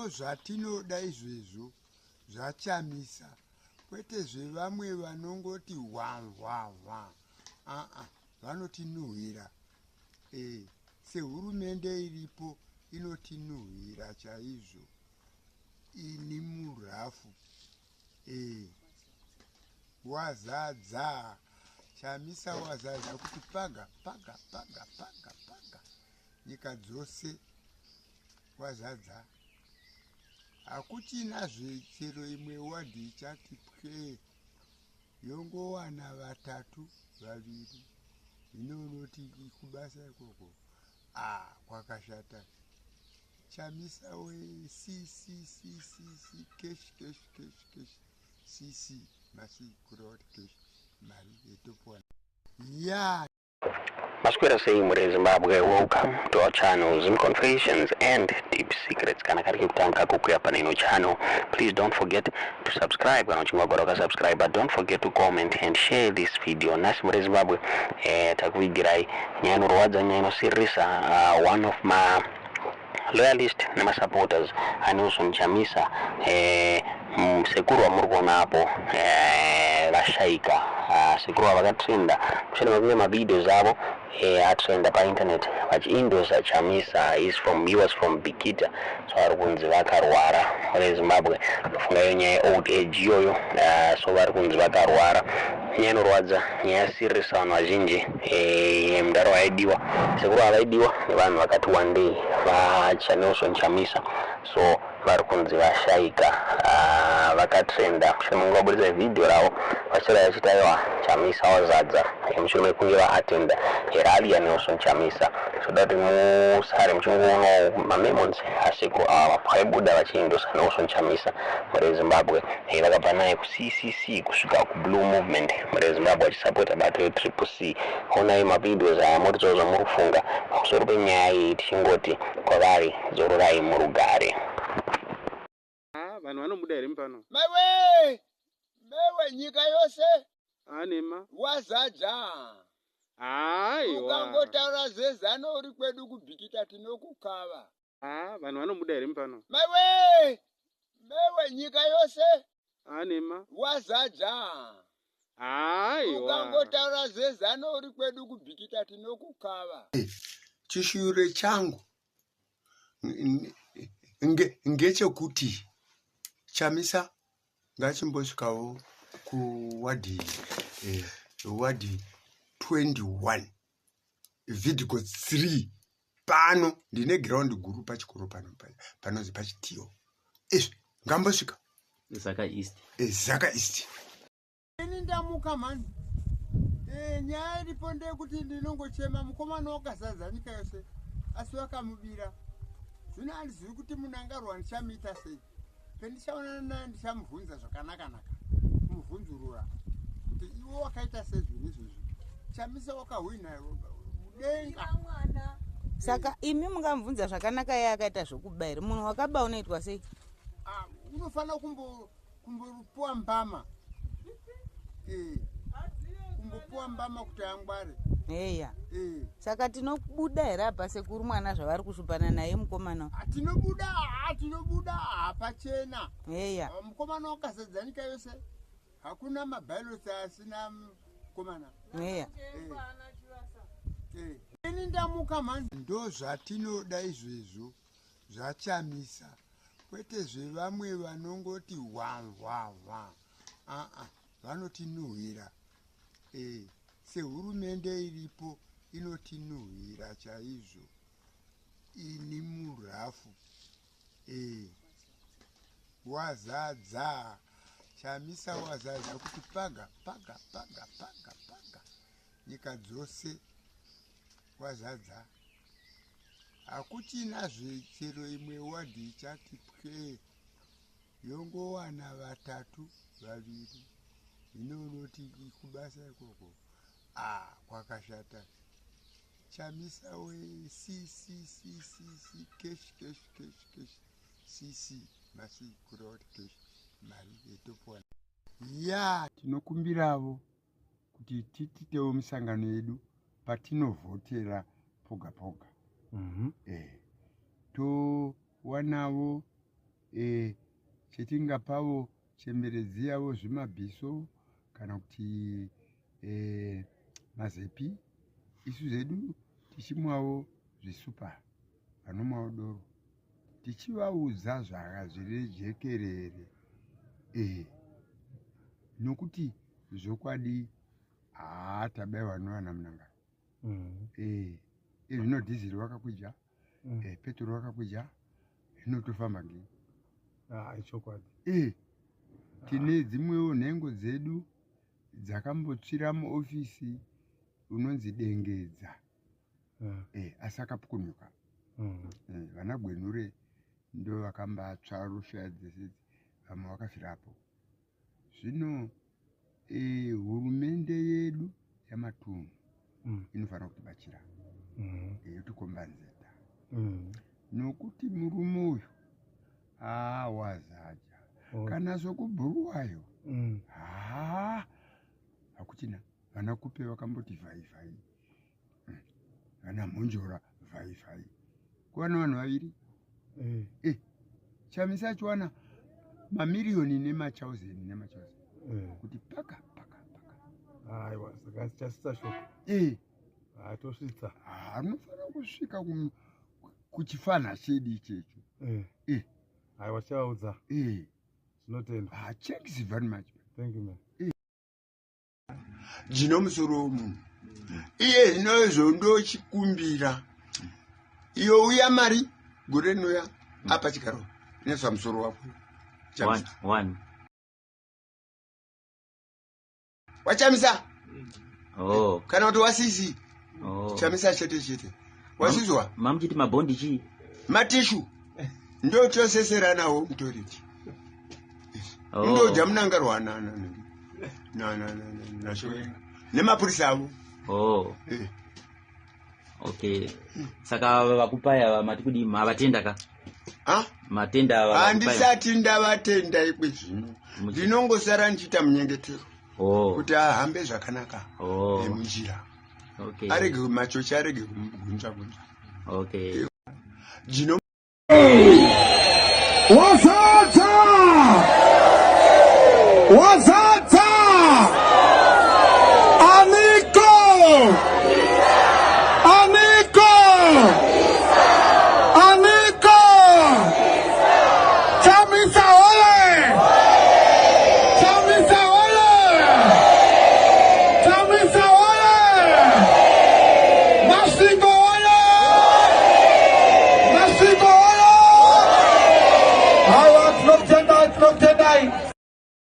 zvatinoda izvezvo zvachamisa, kwete zvevamwe vanongoti hwa vanotinuhwira. Sehurumende iripo inotinuhwira chaizvo. Ini murafu Wazadza Chamisa Wazadza kuti paga nyika dzose Wazadza. Hakuchina zvechero imwe wadhi ichati pwe, yongowana vatatu vaviri. Inonoti kubasa ikoko kwakashata. Chamisa we kesh masi kuroti kesh mari etopona. Yeah. Masquera say Mure Zimbabwe, welcome to our channel Zim Confessions and Deep Secrets. Kana kari kutanga kukuya panino channel. Please don't forget to subscribe. Kana uchingwa goroka subscribe, but don't forget to comment and share this video. Nasi Mure Zimbabwe takuigirai nyano rwadza nyano sirisa one of my loyalist nema supporters Honai Chamisa Sekuru wamurikona hapo vashaika Sekuru vakatrenda kushana makuve mavideos avo atrenda pa internet vachiindosa Chamisa. He was from Bikita, so vari kunzi vakarwara vari Zimbabwe. Ndofunga iyo nyaya old age iyoyo, so vari kunzi vakarwara. Nyaya inorwadza, nyaya serious vanhu vazhinji. Mudaro vaidiwa, Sekuru avaidiwa nevanhu vakati one day vaChanelson Chamisa, so vari kunzi vashaika vakatrenda. Mushure mekunge vabudisa video ravo vachira vachiti aiwa Chamisa Wazadza, mushure mekunge vaatenda rally yaNelson Chamisa. So that musare muchingoona mamemons aSekuru ava vaibuda vachiindosa Nelson Chamisa muri Zimbabwe. Vakabva naye kuCCC kusvika kuBlue Movement muri Zimbabwe vachisapota bato yeCCC. Honai mavideos aya muridzo zvamurikufunga pamusoro penyaya iyi, tichingoti kwavari dzororai murugare. Vanhu vanobuda here mupano? Mewe nyika yose anema Wazadza. Aiwa. Ukangotaura zezano uri kwedu kuBhikita tinokukava. Vanhu vanobuda here mupano? Mewe nyika yose anema Wazadza. Aiwa. Ukangotaura zezano uri kwedu kuBhikita tinokukava. Chishure changu ngechekuti Chamisa ngachimbosvikawo kuwadhi 21 vidhiko 3 pano. Ndine ground guru pachikoro pano panozi pachitiyo. Ngambosvika Zaka East. Zaka East. Ini ndamuka mani. Nyaya iripo ndeyekuti ndinongochema mukomana wakazadza nyika yose asi vakamubira. Zvino handizivi kuti munhu angarwa ndichamuita sei. Pendichaonana naye ndichamubvunza zvakanaka-naka, kumubvunzurura kuti iwe wakaita sei zvinhu izvozvi. Chamisa wakahwina mudenga. Saka imi mungamubvunza zvakanaka iye akaita zvokubayira. Munhu wakaba unoitwa sei? Unofanira kumbopuwa mbama. Kumbopuwa mbama kuti angware. Eya. Saka tinobuda here apa Sekuru mwana zvavari kushupana naye mukomana? Tinobuda hapachena. Eya. Mukomana wakazadza nyika yose. Hakuna mabailotsi asina mukomana. Eya. Ini ndamuka mani. Ndo zvatinoda izvezvo zvachamisa, kwete zvevamwe vanongoti hwa vanotinuhwira. Sehurumende iripo inotinuhwira chaizvo. Ini murafu Wazadza Chamisa Wazadza kuti paga nyika dzose Wazadza. Hakuchina zvechero imwe wadhi ichati pwe, yongowana vatatu vaviri. Inonoti kubasa ikoko kwakashata. Chamisa we kesh masi kuroti kesh mari etopona. Ya tinokumbiravo kuti tititewo misangano yedu patinovhotera poga. Towanawo chetingapawo chemberedzi yavo zvimabhiso kana kuti mazepi, isu zedu tichimwawo zvisupa vanomwawo doro, tichivaudza zviri jekerere nokuti zvokwadi tabayiwa nevana Munangana. Zvino dhiziri wakakwija, petrol wakakwija, zvinotofamba ngei? Chokwadi. Tine dzimwewo nhengo dzedu dzakambotsvira muofisi unonzi Dengedza, asi akapukunyuka. Vana Gwenure ndo vakambatsva rushaya dzese, vamwe vakafirapo. Zvino hurumende yedu yamatunhu inofanira kutibatsira, yotikombanzeta, nokuti murume uyu Wazadza kana zokubhuruwayo hakuchina. Vana Kupe vakamboti vhaivhai, vana Monjora vhaivhai, kuwana vanhu vaviri. Chamisa achiwana mamiliyoni nemachauzeni kuti paka. Aiwa, saka chasisa shoko. Tosvitsa. Anofanira kusvika kuchifanha chedu ichecho. Aiwa, chaudza. Tinotenda. Thanks very much. Thank you, man. Dzino musoro womunhu iye zvinozvo ndochikumbira iyo uya mari gore noya apa chigaro neswa musoro wako one wachamisa kana kuti wasisi Chamisa chete wasizwa mamuchiti mabondi chi matishu ndo tosesera nawo mutoriti ndo jamunangarwa na shoya nemapurisa avo. Okay. Saka vakupaya mati kudi mavatenda ka? Matenda vakupaya. Handisati ndavatenda ikwe zvino. Ndinongosara ndichita munyengetero. Kuti ahambe zvakanaka munjira. Okay. Arege machochi arege kunja. Okay. Jino Wazadza Chamisa ole! Chamisa ole! Chamisa ole! Masigo ole! Masigo ole! Hawa, it's not tonight.